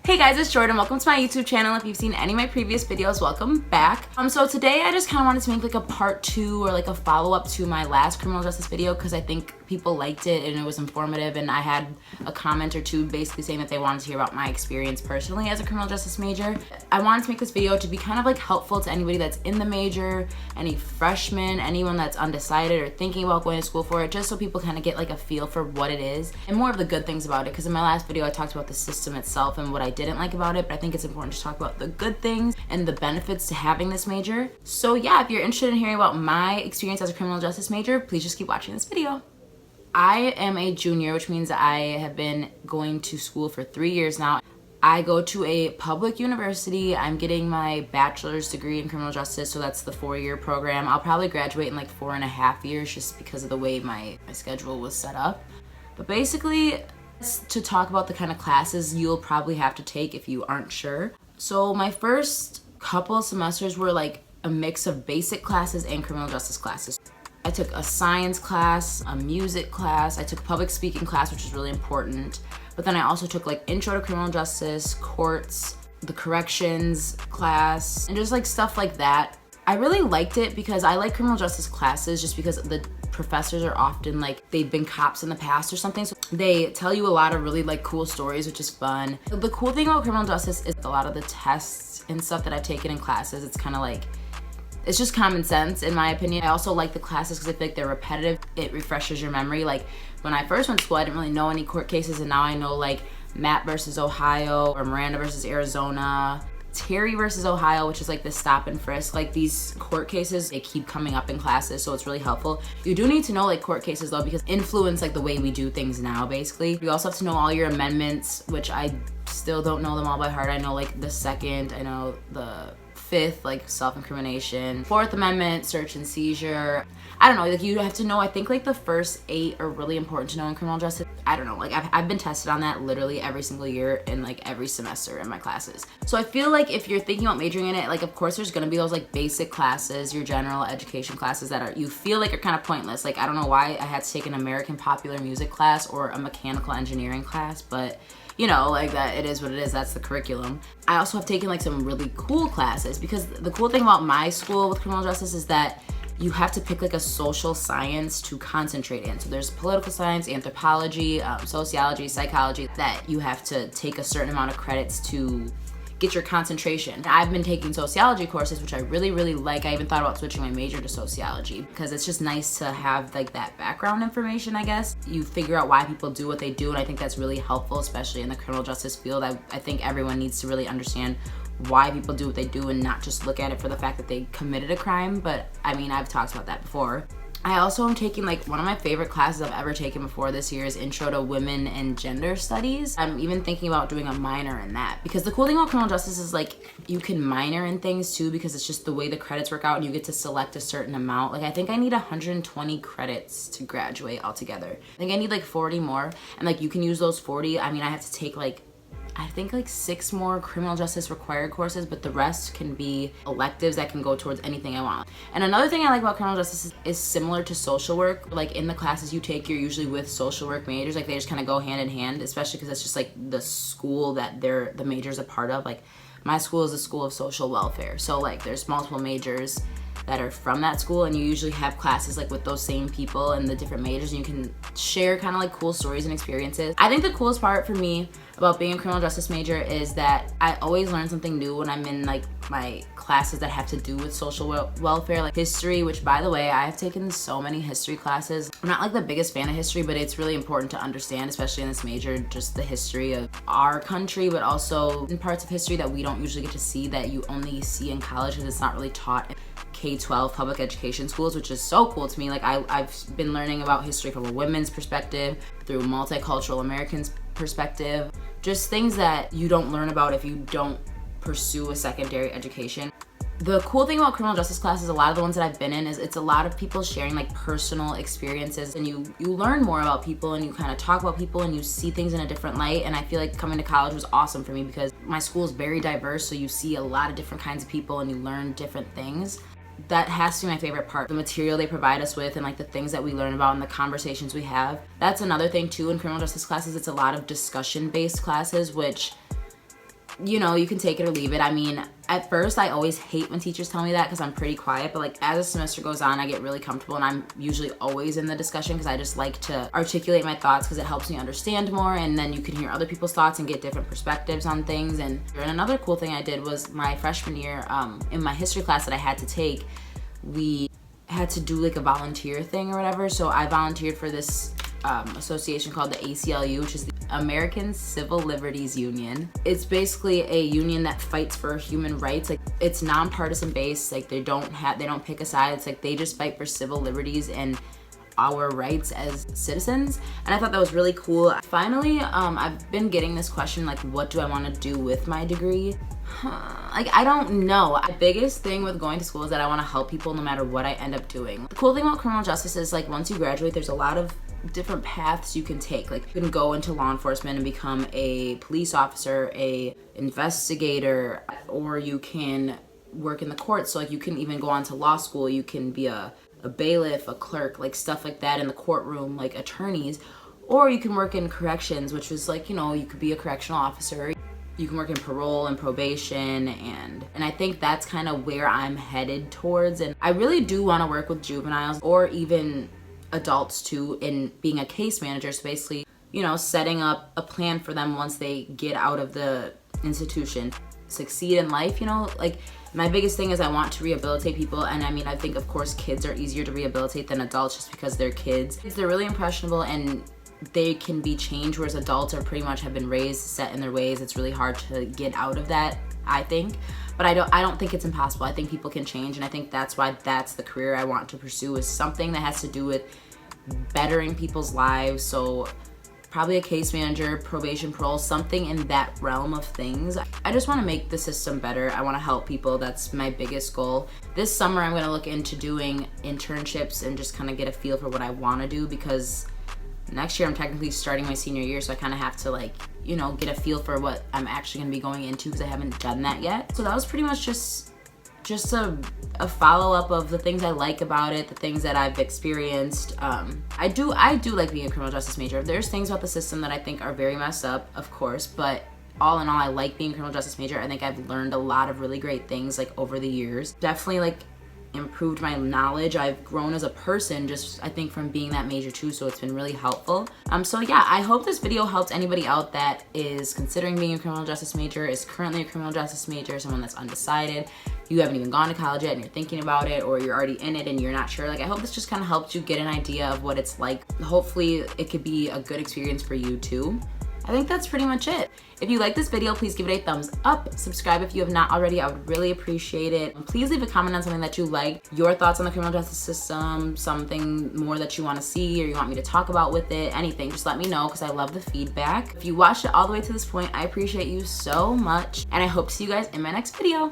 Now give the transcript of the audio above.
Hey guys, it's Jordan. Welcome to my YouTube channel. If you've seen any of my previous videos, welcome back. So today I just kind of wanted to make like a part 2 or like a follow-up to my last criminal justice video because I think people liked it and it was informative, and I had a comment or two basically saying that they wanted to hear about my experience personally as a criminal justice major. I wanted to make this video to be kind of like helpful to anybody that's in the major, any freshmen, anyone that's undecided or thinking about going to school for it, just so people kind of get like a feel for what it is and more of the good things about it, because in my last video I talked about the system itself and what I didn't like about it, but I think it's important to talk about the good things and the benefits to having this major. So yeah, if you're interested in hearing about my experience as a criminal justice major, please just keep watching this video. I am a junior, which means I have been going to school for 3 years now. I go to a public university. I'm getting my bachelor's degree in criminal justice, so that's the 4-year program. I'll probably graduate in like 4.5 years just because of the way my schedule was set up. But basically, to talk about the kind of classes you'll probably have to take if you aren't sure. So my first couple of semesters were like a mix of basic classes and criminal justice classes. I took a science class, a music class, I took a public speaking class, which is really important. But then I also took like intro to criminal justice, courts, the corrections class, and just like stuff like that. I really liked it because I like criminal justice classes just because the professors are often like they've been cops in the past or something, so they tell you a lot of really like cool stories, which is fun. The cool thing about criminal justice is a lot of the tests and stuff that I've taken in classes, it's kind of like, it's just common sense in my opinion. I also like the classes because I feel like they're repetitive. It refreshes your memory. Like when I first went to school, I didn't really know any court cases, and now I know like Matt versus Ohio or Miranda versus Arizona, Terry versus Ohio, which is like the stop and frisk. Like these court cases, they keep coming up in classes, so it's really helpful. You do need to know like court cases though, because influence like the way we do things now basically. You also have to know all your amendments, which I still don't know them all by heart. I know like the 2nd, I know the 5th, like self-incrimination, 4th Amendment, search and seizure. I don't know, like you have to know, I think like the first 8 are really important to know in criminal justice. I don't know, like I've been tested on that literally every single year in like every semester in my classes. So I feel like if you're thinking about majoring in it, like of course there's gonna be those like basic classes, your general education classes that are, you feel like are kind of pointless. Like I don't know why I had to take an American popular music class or a mechanical engineering class, but you know, like that, it is what it is, that's the curriculum. I also have taken like some really cool classes, because the cool thing about my school with criminal justice is that you have to pick like a social science to concentrate in. So there's political science, anthropology, sociology, psychology, that you have to take a certain amount of credits to get your concentration. I've been taking sociology courses, which I really like. I even thought about switching my major to sociology because it's just nice to have like that background information, I guess. You figure out why people do what they do, and I think that's really helpful, especially in the criminal justice field. I think everyone needs to really understand why people do what they do and not just look at it for the fact that they committed a crime. But I mean, I've talked about that before. I also am taking like one of my favorite classes I've ever taken before this year is Intro to Women and Gender Studies. I'm even thinking about doing a minor in that, because the cool thing about criminal justice is like you can minor in things too, because it's just the way the credits work out and you get to select a certain amount. Like I think I need 120 credits to graduate altogether. I think I need like 40 more, and like you can use those 40. I mean, I have to take like I think like 6 more criminal justice required courses, but the rest can be electives that can go towards anything I want. And another thing I like about criminal justice is similar to social work. Like in the classes you take, you're usually with social work majors. Like they just kind of go hand in hand, especially because it's just like the school that the major's a part of. Like my school is a school of social welfare. So like there's multiple majors that are from that school, and you usually have classes like with those same people and the different majors, and you can share kind of like cool stories and experiences. I think the coolest part for me about being a criminal justice major is that I always learn something new when I'm in like my classes that have to do with social welfare, like history, which by the way, I have taken so many history classes. I'm not like the biggest fan of history, but it's really important to understand, especially in this major, just the history of our country, but also in parts of history that we don't usually get to see, that you only see in college because it's not really taught in K-12 public education schools, which is so cool to me. Like I've been learning about history from a women's perspective, through multicultural Americans perspective, just things that you don't learn about if you don't pursue a secondary education. The cool thing about criminal justice classes, a lot of the ones that I've been in, is it's a lot of people sharing like personal experiences, and you learn more about people, and you kind of talk about people, and you see things in a different light. And I feel like coming to college was awesome for me because my school is very diverse, so you see a lot of different kinds of people and you learn different things. That has to be my favorite part. The material they provide us with and like the things that we learn about and the conversations we have. That's another thing too in criminal justice classes. It's a lot of discussion based classes, which you know, you can take it or leave it. I mean, at first I always hate when teachers tell me that because I'm pretty quiet, but like as the semester goes on, I get really comfortable and I'm usually always in the discussion because I just like to articulate my thoughts because it helps me understand more, and then you can hear other people's thoughts and get different perspectives on things. And another cool thing I did was my freshman year, in my history class that I had to take, we had to do like a volunteer thing or whatever. So I volunteered for this association called the ACLU, which is the American Civil Liberties Union. It's basically a union that fights for human rights. Like, it's nonpartisan based. Like, they don't pick a side. It's like they just fight for civil liberties and our rights as citizens. And I thought that was really cool. Finally, I've been getting this question, like, what do I want to do with my degree? Like, I don't know. The biggest thing with going to school is that I want to help people no matter what I end up doing. The cool thing about criminal justice is, like, once you graduate, there's a lot of different paths you can take. Like, you can go into law enforcement and become a police officer, a investigator, or you can work in the courts. So like, you can even go on to law school. You can be a bailiff, a clerk, like stuff like that in the courtroom, like attorneys. Or you can work in corrections, which is like, you know, you could be a correctional officer. You can work in parole and probation, and I think that's kind of where I'm headed towards. And I really do want to work with juveniles or even adults too, in being a case manager. So basically, you know, setting up a plan for them once they get out of the institution, succeed in life. You know, like, my biggest thing is I want to rehabilitate people. And I mean, I think of course kids are easier to rehabilitate than adults just because they're kids. They're really impressionable and they can be changed, whereas adults are pretty much have been raised set in their ways. It's really hard to get out of that, I think. But I don't think it's impossible. I think people can change, and I think that's why that's the career I want to pursue, is something that has to do with bettering people's lives. So probably a case manager, probation, parole, something in that realm of things. I just want to make the system better. I want to help people. That's my biggest goal. This summer I'm going to look into doing internships and just kind of get a feel for what I want to do, because next year I'm technically starting my senior year, so I kind of have to, like, you know, get a feel for what I'm actually going to be going into, because I haven't done that yet. So that was pretty much just a follow-up of the things I like about it, the things that I've experienced. I do like being a criminal justice major. There's things about the system that I think are very messed up, of course, but all in all, I like being a criminal justice major. I think I've learned a lot of really great things, like, over the years. Definitely, like, improved my knowledge. I've grown as a person just, I think, from being that major too, so it's been really helpful. So yeah, I hope this video helped anybody out that is considering being a criminal justice major, is currently a criminal justice major, someone that's undecided, you haven't even gone to college yet and you're thinking about it, or you're already in it and you're not sure. Like, I hope this just kind of helped you get an idea of what it's like. Hopefully it could be a good experience for you too. I think that's pretty much it. If you like this video, please give it a thumbs up. Subscribe if you have not already. I would really appreciate it. Please leave a comment on something that you liked, your thoughts on the criminal justice system, something more that you want to see or you want me to talk about with it, anything. Just let me know, because I love the feedback. If you watched it all the way to this point, I appreciate you so much, and I hope to see you guys in my next video.